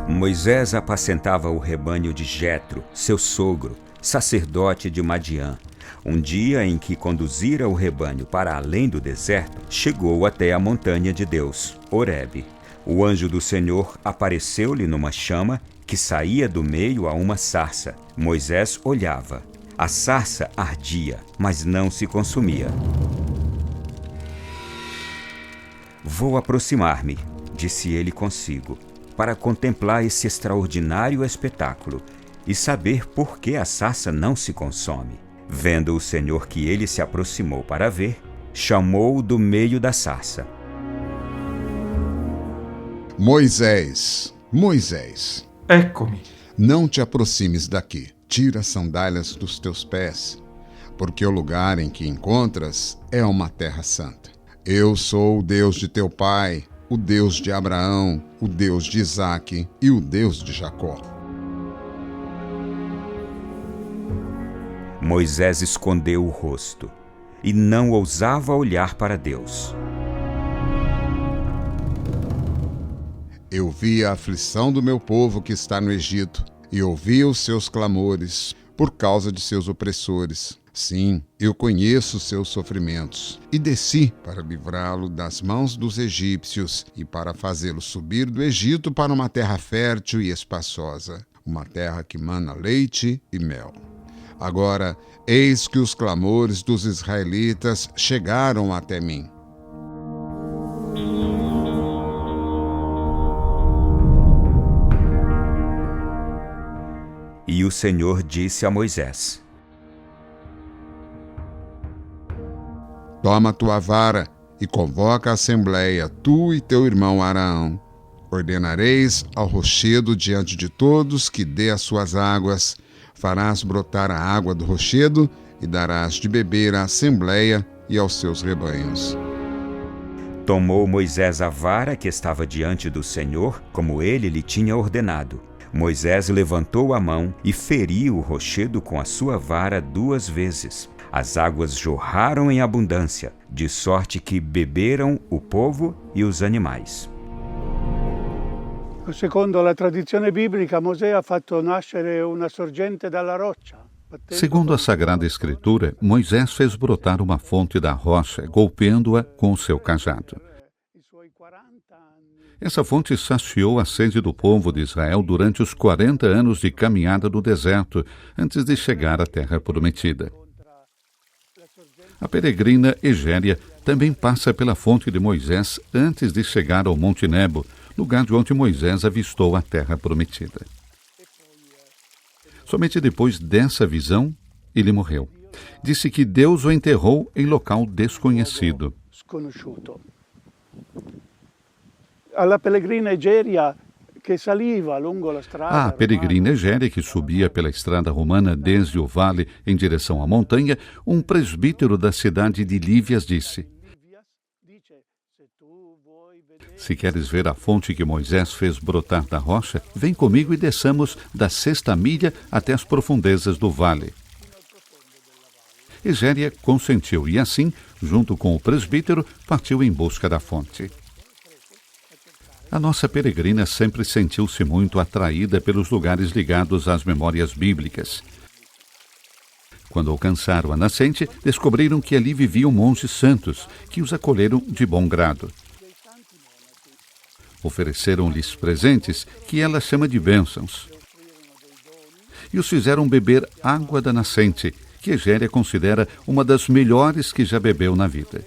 Moisés apacentava o rebanho de Jetro, seu sogro, sacerdote de Madiã. Um dia em que conduzira o rebanho para além do deserto, chegou até a montanha de Deus, Horebe. O anjo do Senhor apareceu-lhe numa chama que saía do meio a uma sarça. Moisés olhava. A sarça ardia, mas não se consumia. Vou aproximar-me, disse ele consigo, para contemplar esse extraordinário espetáculo e saber por que a sarça não se consome. Vendo o Senhor que ele se aproximou para ver, chamou-o do meio da sarça. Moisés, Moisés, Eccomi. não te aproximes daqui. Tira as sandálias dos teus pés, porque o lugar em que encontras é uma terra santa. Eu sou o Deus de teu pai, o Deus de Abraão, o Deus de Isaque e o Deus de Jacó. Moisés escondeu o rosto e não ousava olhar para Deus. Eu vi a aflição do meu povo que está no Egito e ouvi os seus clamores por causa de seus opressores. Sim, eu conheço seus sofrimentos e desci para livrá-lo das mãos dos egípcios e para fazê-lo subir do Egito para uma terra fértil e espaçosa, uma terra que mana leite e mel. Agora, eis que os clamores dos israelitas chegaram até mim. E o Senhor disse a Moisés: Toma tua vara e convoca a assembleia, tu e teu irmão Araão. Ordenareis ao rochedo diante de todos que dê as suas águas. Farás brotar a água do rochedo e darás de beber à assembleia e aos seus rebanhos. Tomou Moisés a vara que estava diante do Senhor, como ele lhe tinha ordenado. Moisés levantou a mão e feriu o rochedo com a sua vara 2 vezes. As águas jorraram em abundância, de sorte que beberam o povo e os animais. Secondo la tradizione biblica, Mosè ha fatto nascere una sorgente dalla roccia. Segundo a Sagrada Escritura, Moisés fez brotar uma fonte da rocha, golpeando-a com o seu cajado. Essa fonte saciou a sede do povo de Israel durante os 40 anos de caminhada do deserto, antes de chegar à Terra Prometida. A peregrina Egéria também passa pela fonte de Moisés antes de chegar ao Monte Nebo, lugar de onde Moisés avistou a Terra Prometida. Somente depois dessa visão, ele morreu. Disse que Deus o enterrou em local desconhecido. A peregrina Egéria que saliva lungo la strada. A peregrina Egéria, que subia pela estrada romana desde o vale em direção à montanha, um presbítero da cidade de Lívias disse: Se queres ver a fonte que Moisés fez brotar da rocha, vem comigo e desçamos da 6ª milha até as profundezas do vale. Egéria consentiu e assim, junto com o presbítero, partiu em busca da fonte. A nossa peregrina sempre sentiu-se muito atraída pelos lugares ligados às memórias bíblicas. Quando alcançaram a nascente, descobriram que ali viviam monges santos, que os acolheram de bom grado. Ofereceram-lhes presentes, que ela chama de bênçãos, e os fizeram beber água da nascente, que Egéria considera uma das melhores que já bebeu na vida.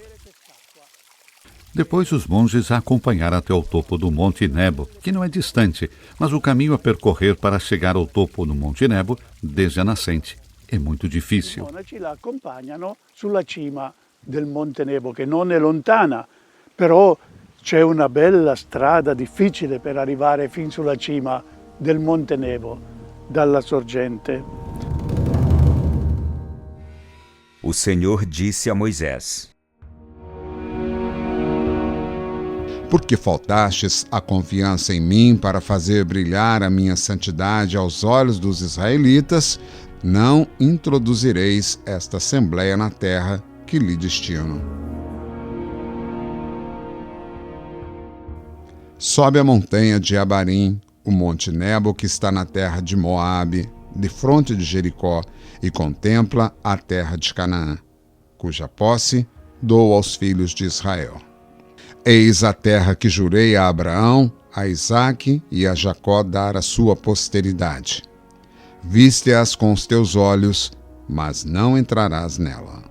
Depois os monges a acompanharam até o topo do Monte Nebo, que não é distante, mas o caminho a percorrer para chegar ao topo do Monte Nebo, desde a nascente, é muito difícil. I monaci la accompagnano sulla cima del Monte Nebo, che non è lontana, però c'è una bella strada difficile per arrivare fin sulla cima del Monte Nebo, dalla sorgente. O Senhor disse a Moisés: Porque faltastes a confiança em mim para fazer brilhar a minha santidade aos olhos dos israelitas, não introduzireis esta assembleia na terra que lhe destino. Sobe a montanha de Abarim, o Monte Nebo, que está na terra de Moabe, defronte de Jericó, e contempla a terra de Canaã, cuja posse dou aos filhos de Israel. Eis a terra que jurei a Abraão, a Isaque e a Jacó dar à sua posteridade. Viste-as com os teus olhos, mas não entrarás nela.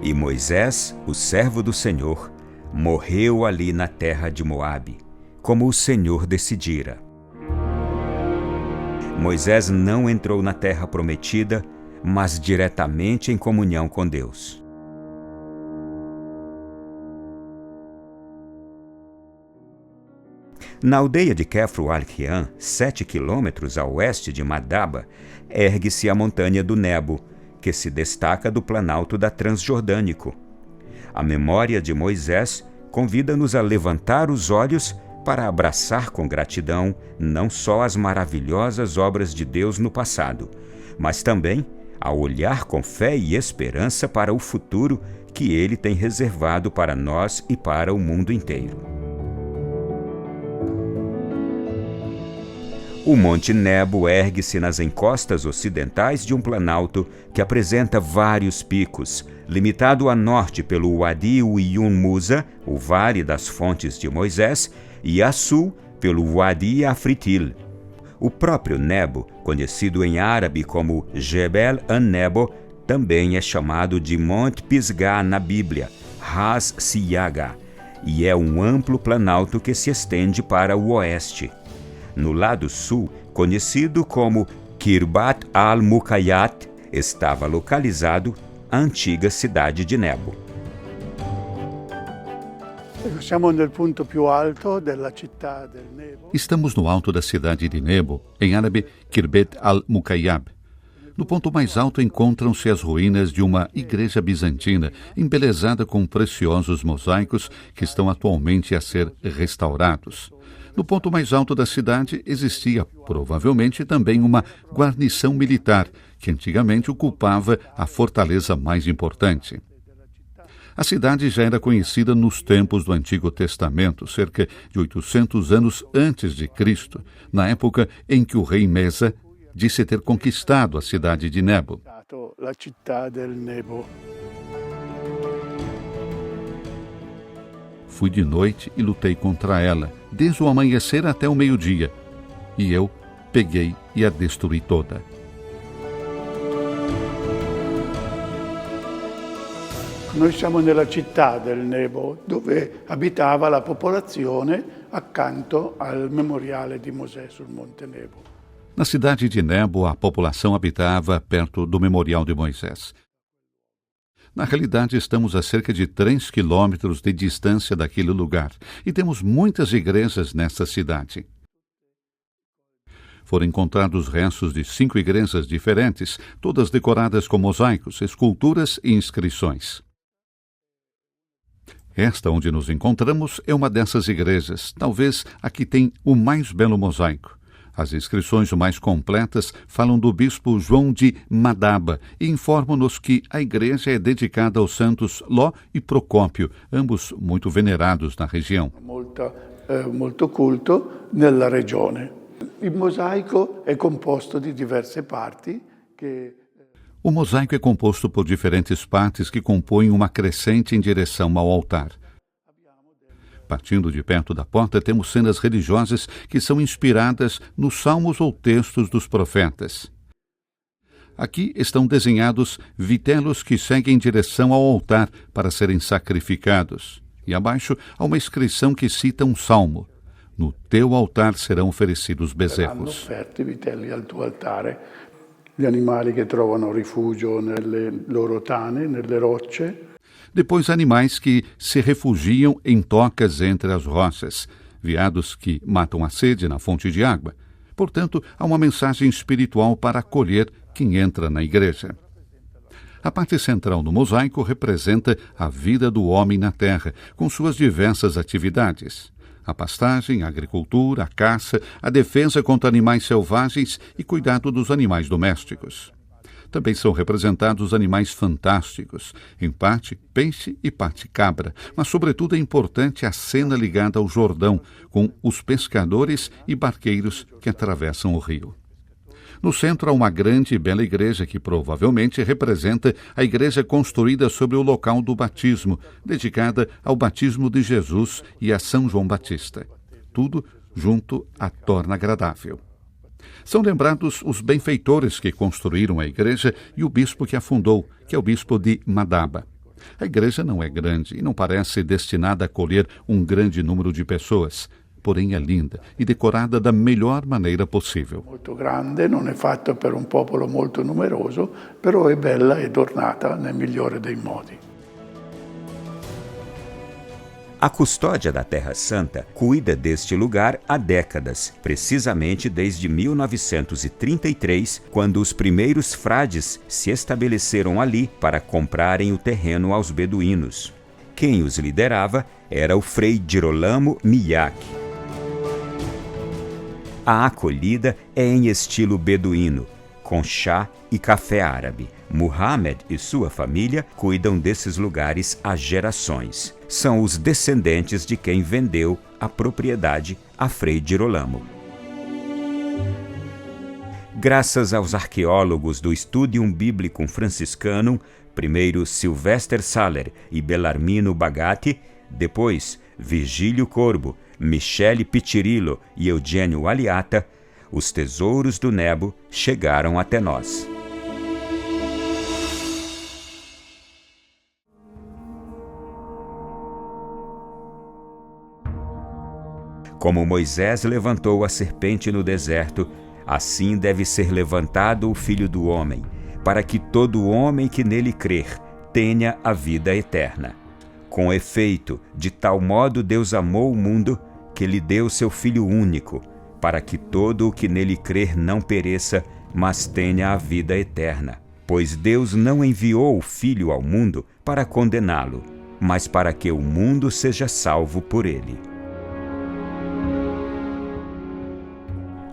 E Moisés, o servo do Senhor, morreu ali na terra de Moabe, como o Senhor decidira. Moisés não entrou na terra prometida, mas diretamente em comunhão com Deus. Na aldeia de Kefro-al-Quiam, 7 quilômetros a oeste de Madaba, ergue-se a montanha do Nebo, que se destaca do planalto da Transjordânico. A memória de Moisés convida-nos a levantar os olhos para abraçar com gratidão não só as maravilhosas obras de Deus no passado, mas também a olhar com fé e esperança para o futuro que Ele tem reservado para nós e para o mundo inteiro. O Monte Nebo ergue-se nas encostas ocidentais de um planalto que apresenta vários picos, limitado a norte pelo Wadi Uyun Musa, o Vale das Fontes de Moisés, e a sul pelo Wadi Afritil. O próprio Nebo, conhecido em árabe como Jebel an-Nebo, também é chamado de Monte Pisgah na Bíblia, Ras Siyaga, e é um amplo planalto que se estende para o oeste. No lado sul, conhecido como Kirbat al-Mukayat, estava localizado a antiga cidade de Nebo. Estamos no alto da cidade de Nebo, em árabe Kirbet al-Mukayab. No ponto mais alto encontram-se as ruínas de uma igreja bizantina, embelezada com preciosos mosaicos que estão atualmente a ser restaurados. No ponto mais alto da cidade existia, provavelmente, também uma guarnição militar, que antigamente ocupava a fortaleza mais importante. A cidade já era conhecida nos tempos do Antigo Testamento, cerca de 800 anos antes de Cristo, na época em que o rei Mesa disse ter conquistado a cidade de Nebo. Fui de noite e lutei contra ela, desde o amanhecer até o meio-dia, e eu peguei e a destruí toda. Noi siamo nella città del Nebo, dove abitava la popolazione accanto al memoriale di Mosè sul Monte Nebo. Na cidade de Nebo, a população habitava perto do memorial de Moisés. Na realidade, estamos a cerca de 3 quilômetros de distância daquele lugar e temos muitas igrejas nesta cidade. Foram encontrados restos de 5 igrejas diferentes, todas decoradas com mosaicos, esculturas e inscrições. Esta onde nos encontramos é uma dessas igrejas, talvez a que tem o mais belo mosaico. As inscrições mais completas falam do bispo João de Madaba e informam-nos que a igreja é dedicada aos santos Ló e Procópio, ambos muito venerados na região. Molto culto nella regione. Il mosaico è composto di diverse parti che... O mosaico é composto por diferentes partes que compõem uma crescente em direção ao altar. Partindo de perto da porta, temos cenas religiosas que são inspiradas nos salmos ou textos dos profetas. Aqui estão desenhados vitelos que seguem em direção ao altar para serem sacrificados. E abaixo há uma inscrição que cita um salmo. No teu altar serão oferecidos bezerros. Offerti vitelli al tuo altare, gli animali che trovano rifugio nelle loro tane, nelle rocce. Depois, animais que se refugiam em tocas entre as rochas, veados que matam a sede na fonte de água. Portanto, há uma mensagem espiritual para acolher quem entra na igreja. A parte central do mosaico representa a vida do homem na terra, com suas diversas atividades. A pastagem, a agricultura, a caça, a defesa contra animais selvagens e cuidado dos animais domésticos. também são representados animais fantásticos, em parte peixe e parte cabra, mas sobretudo é importante a cena ligada ao Jordão, com os pescadores e barqueiros que atravessam o rio. No centro há uma grande e bela igreja que provavelmente representa a igreja construída sobre o local do batismo, dedicada ao batismo de Jesus e a São João Batista. Tudo junto a torna agradável. São lembrados os benfeitores que construíram a igreja e o bispo que a fundou, que é o bispo de Madaba. A igreja não é grande e não parece destinada a acolher um grande número de pessoas, porém é linda e decorada da melhor maneira possível. Molto grande, non è fatta per un popolo molto numeroso, però è bella e adornata nel migliore dei modi. A custódia da Terra Santa cuida deste lugar há décadas, precisamente desde 1933, quando os primeiros frades se estabeleceram ali para comprarem o terreno aos beduínos. Quem os liderava era o Frei Girolamo Migliacchi. A acolhida é em estilo beduíno, com chá e café árabe. Muhammad e sua família cuidam desses lugares há gerações. São os descendentes de quem vendeu a propriedade a Frei Girolamo. Graças aos arqueólogos do Studium Biblicum Franciscanum, primeiro Sylvester Saller e Bellarmino Bagatti, depois Virgílio Corbo, Michele Piccirillo e Eugênio Aliata, os tesouros do Nebo chegaram até nós. Como Moisés levantou a serpente no deserto, assim deve ser levantado o Filho do Homem, para que todo homem que nele crer tenha a vida eterna. Com efeito, de tal modo Deus amou o mundo, que lhe deu seu Filho único, para que todo o que nele crer não pereça, mas tenha a vida eterna. Pois Deus não enviou o Filho ao mundo para condená-lo, mas para que o mundo seja salvo por ele.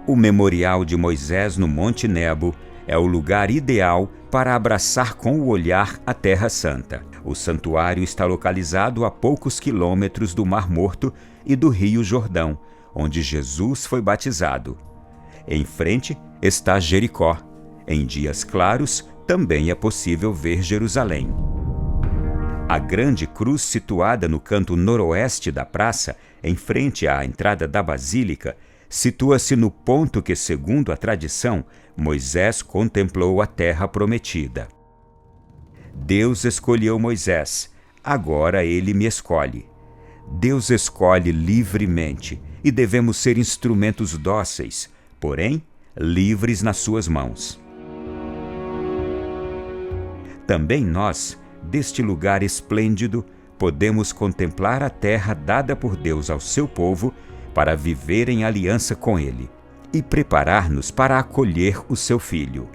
O memorial de Moisés no Monte Nebo é o lugar ideal para abraçar com o olhar a Terra Santa. O santuário está localizado a poucos quilômetros do Mar Morto e do Rio Jordão, onde Jesus foi batizado. Em frente está Jericó. Em dias claros, também é possível ver Jerusalém. A grande cruz situada no canto noroeste da praça, em frente à entrada da Basílica, situa-se no ponto que, segundo a tradição, Moisés contemplou a terra prometida. Deus escolheu Moisés, agora ele me escolhe. Deus escolhe livremente e devemos ser instrumentos dóceis, porém livres nas suas mãos. Também nós, deste lugar esplêndido, podemos contemplar a terra dada por Deus ao seu povo para viver em aliança com ele e preparar-nos para acolher o seu Filho.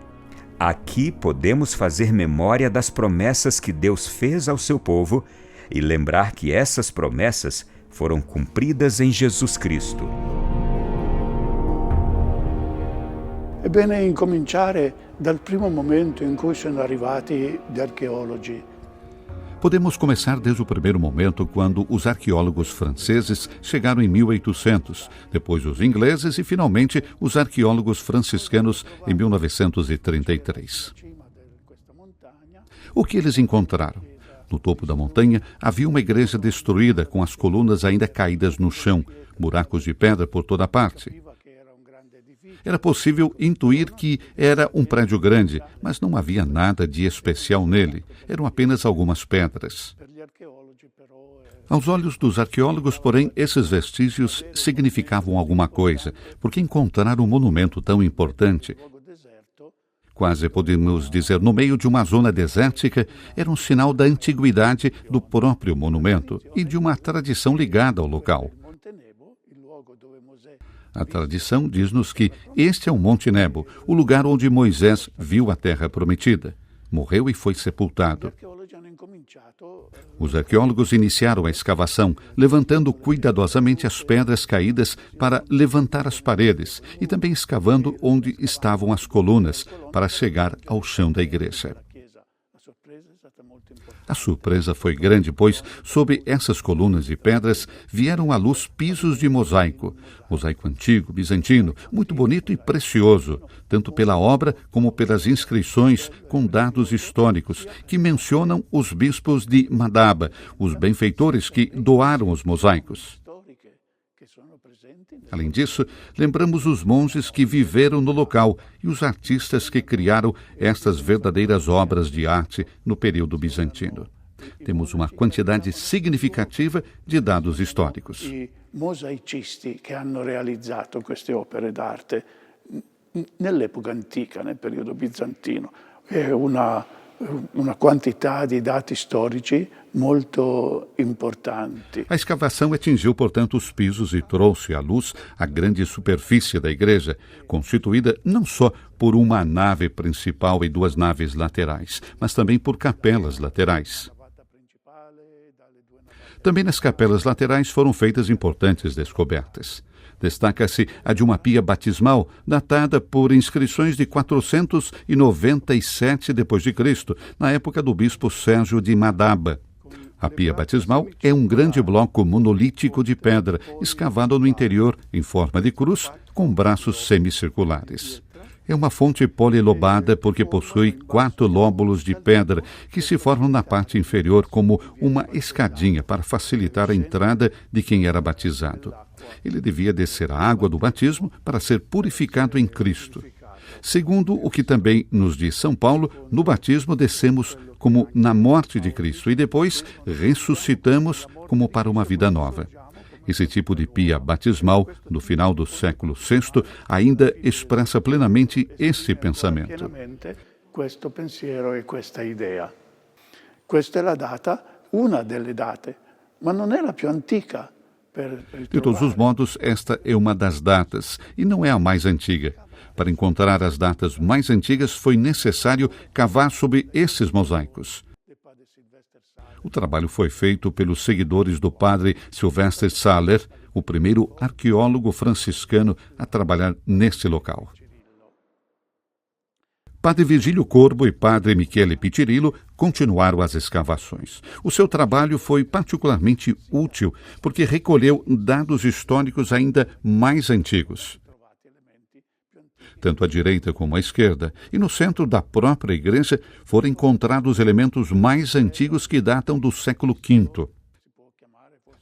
Aqui podemos fazer memória das promessas que Deus fez ao seu povo e lembrar que essas promessas foram cumpridas em Jesus Cristo. È bene incominciare dal primo momento in cui sono arrivati gli archeologi. Podemos começar desde o primeiro momento, quando os arqueólogos franceses chegaram em 1800, depois os ingleses e, finalmente, os arqueólogos franciscanos em 1933. O que eles encontraram? No topo da montanha havia uma igreja destruída, com as colunas ainda caídas no chão, buracos de pedra por toda parte. Era possível intuir que era um prédio grande, mas não havia nada de especial nele. Eram apenas algumas pedras. Aos olhos dos arqueólogos, porém, esses vestígios significavam alguma coisa, porque encontrar um monumento tão importante, quase podemos dizer no meio de uma zona desértica, era um sinal da antiguidade do próprio monumento e de uma tradição ligada ao local. A tradição diz-nos que este é o Monte Nebo, o lugar onde Moisés viu a terra prometida. Morreu e foi sepultado. Os arqueólogos iniciaram a escavação, levantando cuidadosamente as pedras caídas para levantar as paredes e também escavando onde estavam as colunas para chegar ao chão da igreja. A surpresa foi grande, pois, sob essas colunas de pedras, vieram à luz pisos de mosaico antigo, bizantino, muito bonito e precioso, tanto pela obra como pelas inscrições com dados históricos, que mencionam os bispos de Madaba, os benfeitores que doaram os mosaicos. Além disso, lembramos os monges que viveram no local e os artistas que criaram estas verdadeiras obras de arte no período bizantino. Temos uma quantidade significativa de dados históricos. I mosaicisti che hanno realizzato queste opere d'arte nell'epoca antica, nel periodo bizantino. È una quantità di dati storici molto importanti. A escavação atingiu, portanto, os pisos e trouxe à luz a grande superfície da igreja, constituída não só por uma nave principal e duas naves laterais, mas também por capelas laterais. Também nas capelas laterais foram feitas importantes descobertas. Destaca-se a de uma pia batismal, datada por inscrições de 497 d.C., na época do bispo Sérgio de Madaba. A pia batismal é um grande bloco monolítico de pedra, escavado no interior em forma de cruz, com braços semicirculares. É uma fonte polilobada porque possui 4 lóbulos de pedra que se formam na parte inferior como uma escadinha para facilitar a entrada de quem era batizado. Ele devia descer a água do batismo para ser purificado em Cristo. Segundo o que também nos diz São Paulo, no batismo descemos como na morte de Cristo e depois ressuscitamos como para uma vida nova. Esse tipo de pia batismal, no final do século VI, ainda expressa plenamente esse pensamento. Questo pensiero e questa idea. Questa è la data, una delle date, ma non è la più antica. De todos os modos, esta é uma das datas, e não é a mais antiga. Para encontrar as datas mais antigas, foi necessário cavar sobre esses mosaicos. O trabalho foi feito pelos seguidores do padre Sylvester Saller, o primeiro arqueólogo franciscano a trabalhar neste local. Padre Virgílio Corbo e padre Michele Pitirillo continuaram as escavações. O seu trabalho foi particularmente útil porque recolheu dados históricos ainda mais antigos. Tanto à direita como à esquerda, e no centro da própria igreja, foram encontrados elementos mais antigos que datam do século V.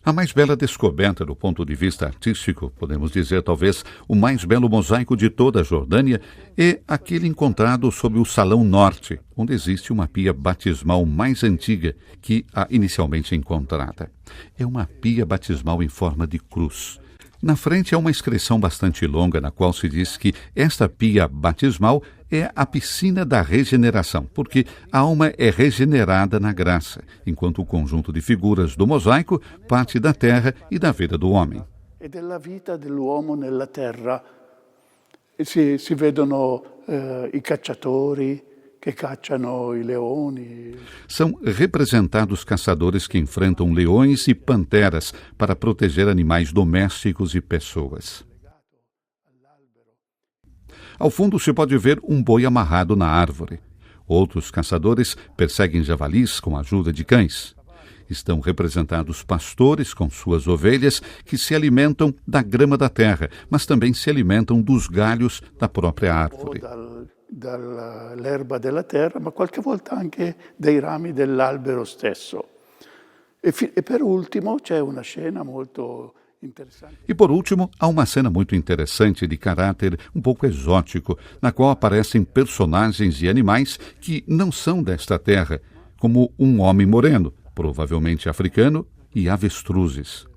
A mais bela descoberta do ponto de vista artístico, podemos dizer talvez o mais belo mosaico de toda a Jordânia, é aquele encontrado sob o Salão Norte, onde existe uma pia batismal mais antiga que a inicialmente encontrada. É uma pia batismal em forma de cruz. Na frente há uma inscrição bastante longa, na qual se diz que esta pia batismal é a piscina da regeneração, porque a alma é regenerada na graça, enquanto o conjunto de figuras do mosaico parte da terra e da vida do homem. E della vita dell'uomo nella terra si vedono i cacciatori che cacciano i leoni. São representados caçadores que enfrentam leões e panteras para proteger animais domésticos e pessoas. Ao fundo se pode ver um boi amarrado na árvore. Outros caçadores perseguem javalis com a ajuda de cães. Estão representados pastores com suas ovelhas que se alimentam da grama da terra, mas também se alimentam dos galhos da própria árvore. Dall'erba della terra, ma qualche volta anche dei rami dell'albero stesso. E per ultimo c'è una scena molto interessante. E por último, há uma cena muito interessante de caráter um pouco exótico, na qual aparecem personagens e animais que não são desta terra, como um homem moreno, provavelmente africano, e avestruzes.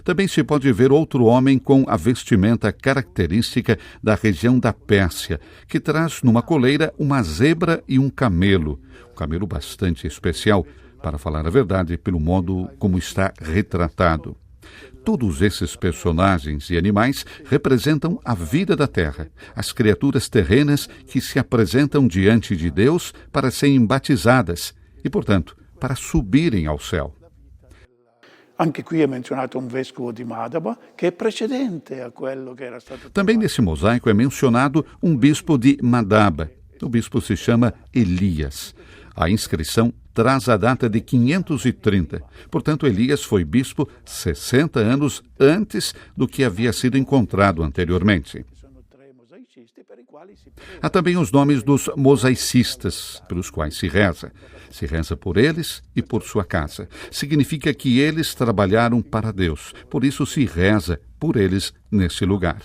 Também se pode ver outro homem com a vestimenta característica da região da Pérsia, que traz numa coleira uma zebra e um camelo bastante especial, para falar a verdade, pelo modo como está retratado. Todos esses personagens e animais representam a vida da terra, as criaturas terrenas que se apresentam diante de Deus para serem batizadas e, portanto, para subirem ao céu. Anche qui è menzionato un vescovo di Madaba che è precedente a quello che era stato. Também nesse mosaico é mencionado um bispo de Madaba. O bispo se chama Elias. A inscrição traz a data de 530. Portanto, Elias foi bispo 60 anos antes do que havia sido encontrado anteriormente. Há também os nomes dos mosaicistas, pelos quais se reza. Se reza por eles e por sua casa. Significa que eles trabalharam para Deus. Por isso se reza por eles nesse lugar.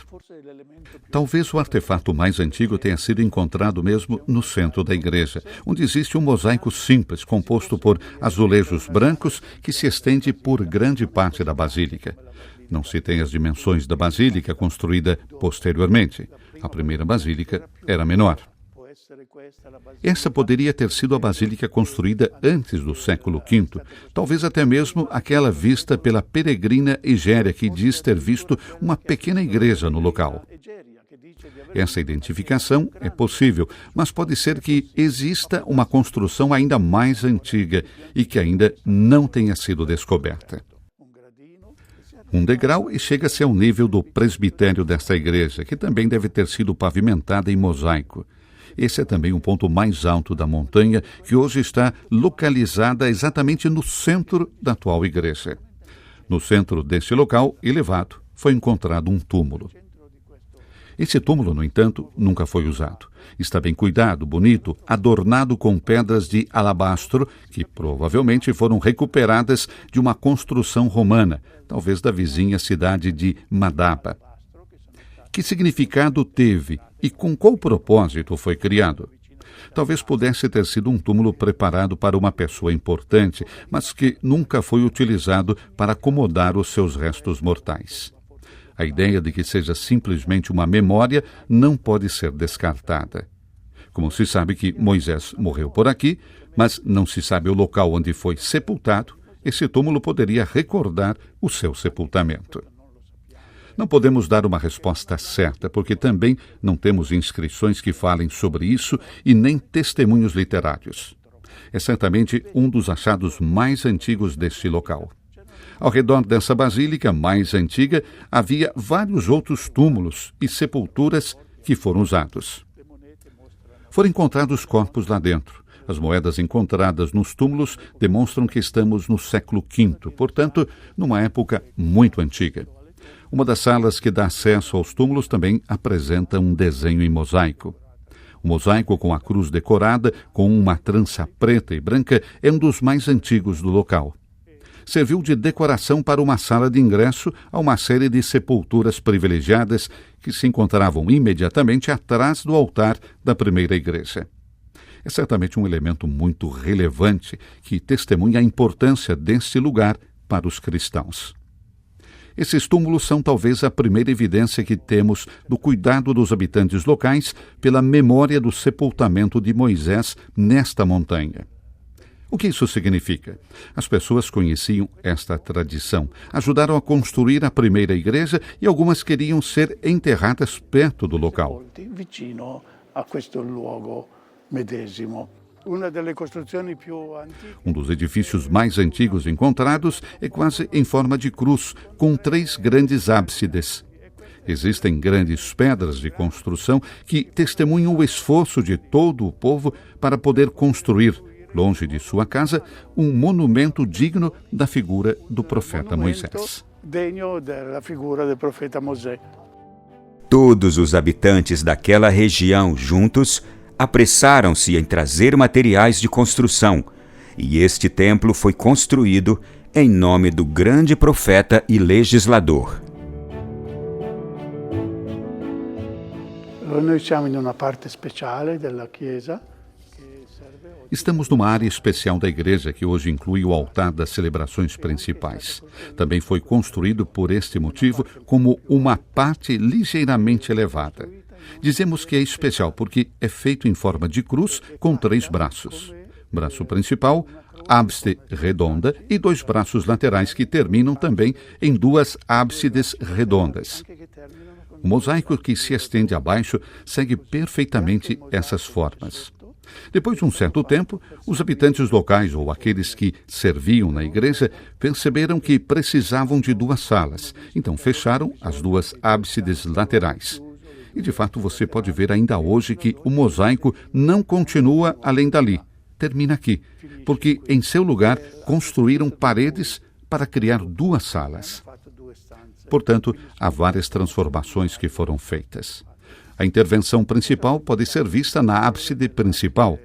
Talvez o artefato mais antigo tenha sido encontrado mesmo no centro da igreja, onde existe um mosaico simples, composto por azulejos brancos, que se estende por grande parte da basílica. Não se tem as dimensões da basílica construída posteriormente. A primeira basílica era menor. Essa poderia ter sido a basílica construída antes do século V, talvez até mesmo aquela vista pela peregrina Egéria, que diz ter visto uma pequena igreja no local. Essa identificação é possível, mas pode ser que exista uma construção ainda mais antiga e que ainda não tenha sido descoberta. Um degrau e chega-se ao nível do presbitério desta igreja, que também deve ter sido pavimentada em mosaico. Esse é também um ponto mais alto da montanha, que hoje está localizada exatamente no centro da atual igreja. No centro deste local elevado foi encontrado um túmulo. Esse túmulo, no entanto, nunca foi usado. Está bem cuidado, bonito, adornado com pedras de alabastro, que provavelmente foram recuperadas de uma construção romana, talvez da vizinha cidade de Madaba. Que significado teve e com qual propósito foi criado? Talvez pudesse ter sido um túmulo preparado para uma pessoa importante, mas que nunca foi utilizado para acomodar os seus restos mortais. A ideia de que seja simplesmente uma memória não pode ser descartada. Como se sabe que Moisés morreu por aqui, mas não se sabe o local onde foi sepultado, esse túmulo poderia recordar o seu sepultamento. Não podemos dar uma resposta certa, porque também não temos inscrições que falem sobre isso e nem testemunhos literários. É certamente um dos achados mais antigos deste local. Ao redor dessa basílica mais antiga, havia vários outros túmulos e sepulturas que foram usados. Foram encontrados corpos lá dentro. As moedas encontradas nos túmulos demonstram que estamos no século V, portanto, numa época muito antiga. Uma das salas que dá acesso aos túmulos também apresenta um desenho em mosaico. O mosaico com a cruz decorada, com uma trança preta e branca, é um dos mais antigos do local. Serviu de decoração para uma sala de ingresso a uma série de sepulturas privilegiadas que se encontravam imediatamente atrás do altar da primeira igreja. É certamente um elemento muito relevante que testemunha a importância deste lugar para os cristãos. Esses túmulos são talvez a primeira evidência que temos do cuidado dos habitantes locais pela memória do sepultamento de Moisés nesta montanha. O que isso significa? As pessoas conheciam esta tradição, ajudaram a construir a primeira igreja e algumas queriam ser enterradas perto do local. Vicino a questo luogo medesimo. Um dos edifícios mais antigos encontrados é quase em forma de cruz, com 3 grandes ábsides. Existem grandes pedras de construção que testemunham o esforço de todo o povo para poder construir, longe de sua casa, um monumento digno da figura do profeta Moisés. Todos os habitantes daquela região juntos apressaram-se em trazer materiais de construção, e este templo foi construído em nome do grande profeta e legislador. Nós estamos em uma parte especial da chiesa. Estamos numa área especial da igreja que hoje inclui o altar das celebrações principais. Também foi construído por este motivo como uma parte ligeiramente elevada. Dizemos que é especial porque é feito em forma de cruz com 3 braços. Braço principal, ábside redonda e 2 braços laterais que terminam também em 2 ábsides redondas. O mosaico que se estende abaixo segue perfeitamente essas formas. Depois de um certo tempo, os habitantes locais ou aqueles que serviam na igreja perceberam que precisavam de 2 salas, então fecharam as 2 ábsides laterais. E de fato você pode ver ainda hoje que o mosaico não continua além dali, termina aqui, porque em seu lugar construíram paredes para criar 2 salas. Portanto, há várias transformações que foram feitas. A intervenção principal pode ser vista na ábside principal.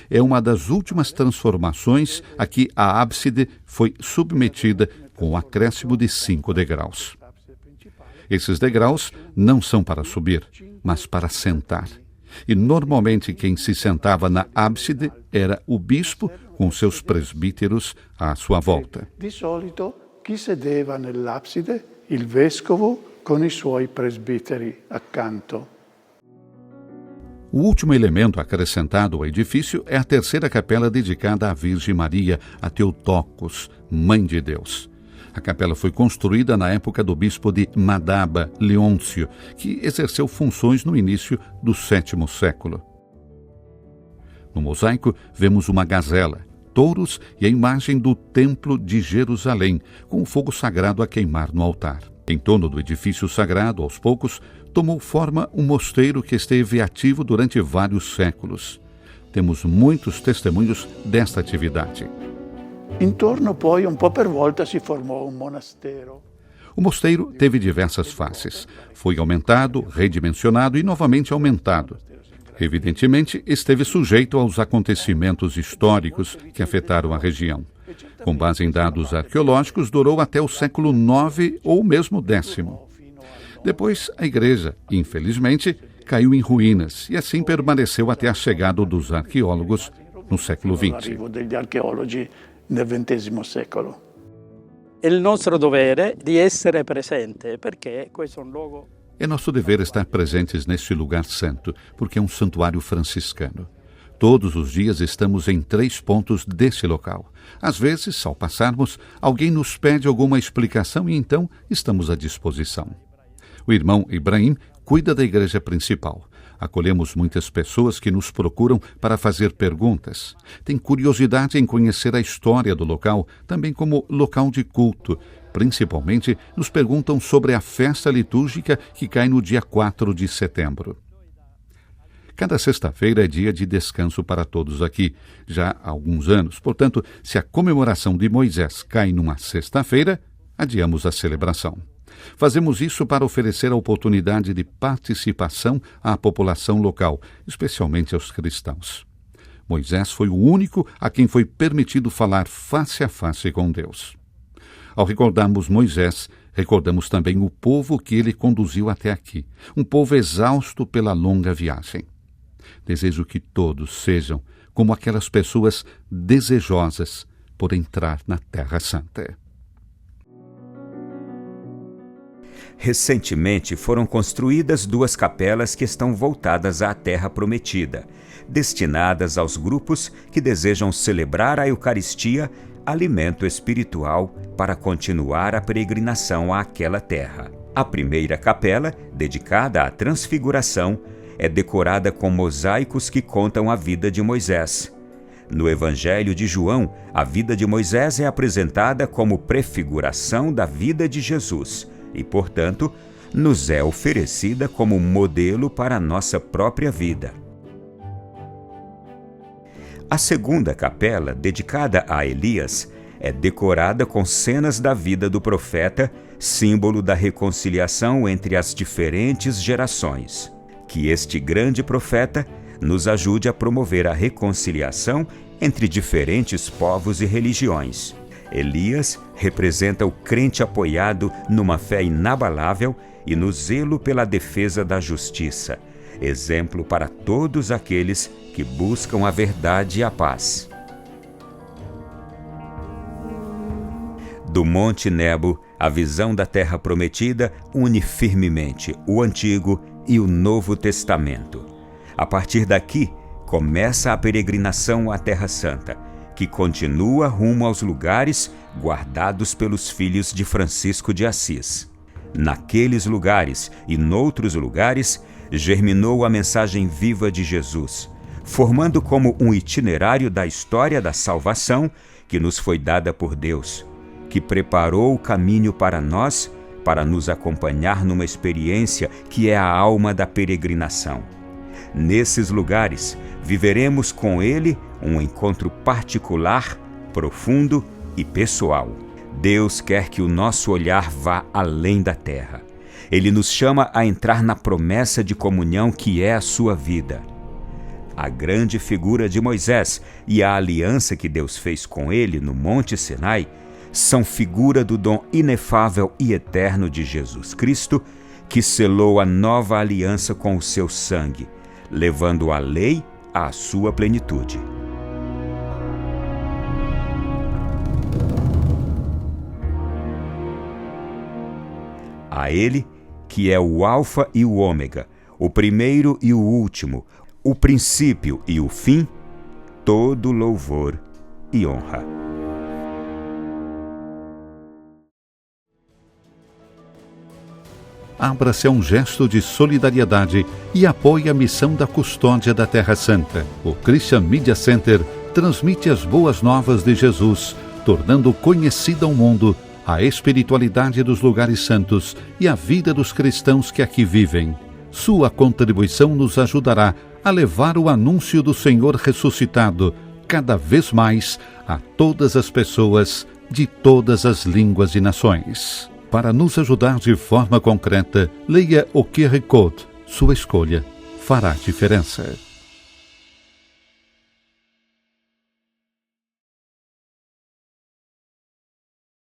É uma das últimas transformações a que a ábside foi submetida com o acréscimo de 5 degraus. Esses degraus não são para subir, mas para sentar. E normalmente quem se sentava na ábside era o bispo com seus presbíteros à sua volta. Di solito chi sedeva nell'abside? Il vescovo con i suoi presbiteri accanto. O último elemento acrescentado ao edifício é a 3ª capela dedicada à Virgem Maria, a Theotokos, Mãe de Deus. A capela foi construída na época do bispo de Madaba, Leôncio, que exerceu funções no início do 7º século. No mosaico, vemos uma gazela, touros e a imagem do Templo de Jerusalém, com o fogo sagrado a queimar no altar. Em torno do edifício sagrado, aos poucos, tomou forma um mosteiro que esteve ativo durante vários séculos. Temos muitos testemunhos desta atividade. Intorno poi, un po' per volta, si formò un monastero. O mosteiro teve diversas faces. Foi aumentado, redimensionado e novamente aumentado. Evidentemente, esteve sujeito aos acontecimentos históricos que afetaram a região. Com base em dados arqueológicos, durou até o século IX ou mesmo X. Depois, a igreja, infelizmente, caiu em ruínas e assim permaneceu até a chegada dos arqueólogos no século XX. Il nostro dovere di essere presente, perché questo è un luogo. É nosso dever estar presentes neste lugar santo, porque é um santuário franciscano. Todos os dias estamos em 3 pontos desse local. Às vezes, ao passarmos, alguém nos pede alguma explicação e então estamos à disposição. O irmão Ibrahim cuida da igreja principal. Acolhemos muitas pessoas que nos procuram para fazer perguntas. Tem curiosidade em conhecer a história do local, também como local de culto. Principalmente, nos perguntam sobre a festa litúrgica que cai no dia 4 de setembro. Cada sexta-feira é dia de descanso para todos aqui, já há alguns anos. Portanto, se a comemoração de Moisés cai numa sexta-feira, adiamos a celebração. Fazemos isso para oferecer a oportunidade de participação à população local, especialmente aos cristãos. Moisés foi o único a quem foi permitido falar face a face com Deus. Ao recordarmos Moisés, recordamos também o povo que ele conduziu até aqui, um povo exausto pela longa viagem. Desejo que todos sejam como aquelas pessoas desejosas por entrar na Terra Santa. Recentemente foram construídas 2 capelas que estão voltadas à Terra Prometida, destinadas aos grupos que desejam celebrar a Eucaristia, alimento espiritual para continuar a peregrinação àquela terra. A primeira capela, dedicada à Transfiguração, é decorada com mosaicos que contam a vida de Moisés. No Evangelho de João, a vida de Moisés é apresentada como prefiguração da vida de Jesus e, portanto, nos é oferecida como modelo para a nossa própria vida. A segunda capela, dedicada a Elias, é decorada com cenas da vida do profeta, símbolo da reconciliação entre as diferentes gerações. Que este grande profeta nos ajude a promover a reconciliação entre diferentes povos e religiões. Elias representa o crente apoiado numa fé inabalável e no zelo pela defesa da justiça, exemplo para todos aqueles que buscam a verdade e a paz. Do Monte Nebo, a visão da Terra Prometida une firmemente o Antigo e o Novo Testamento. A partir daqui, começa a peregrinação à Terra Santa, que continua rumo aos lugares guardados pelos filhos de Francisco de Assis. Naqueles lugares e noutros lugares, germinou a mensagem viva de Jesus, formando como um itinerário da história da salvação que nos foi dada por Deus, que preparou o caminho para nós, para nos acompanhar numa experiência que é a alma da peregrinação. Nesses lugares, viveremos com Ele um encontro particular, profundo e pessoal. Deus quer que o nosso olhar vá além da terra. Ele nos chama a entrar na promessa de comunhão que é a sua vida. A grande figura de Moisés e a aliança que Deus fez com ele no Monte Sinai são figura do dom inefável e eterno de Jesus Cristo, que selou a nova aliança com o seu sangue, levando a lei à sua plenitude. A Ele, que é o Alfa e o Ômega, o primeiro e o último, o princípio e o fim, todo louvor e honra. Abra-se a um gesto de solidariedade e apoie a missão da custódia da Terra Santa. O Christian Media Center transmite as boas novas de Jesus, tornando conhecida ao mundo a espiritualidade dos lugares santos e a vida dos cristãos que aqui vivem. Sua contribuição nos ajudará a levar o anúncio do Senhor ressuscitado cada vez mais a todas as pessoas de todas as línguas e nações. Para nos ajudar de forma concreta, leia o QR Code. Sua escolha fará diferença.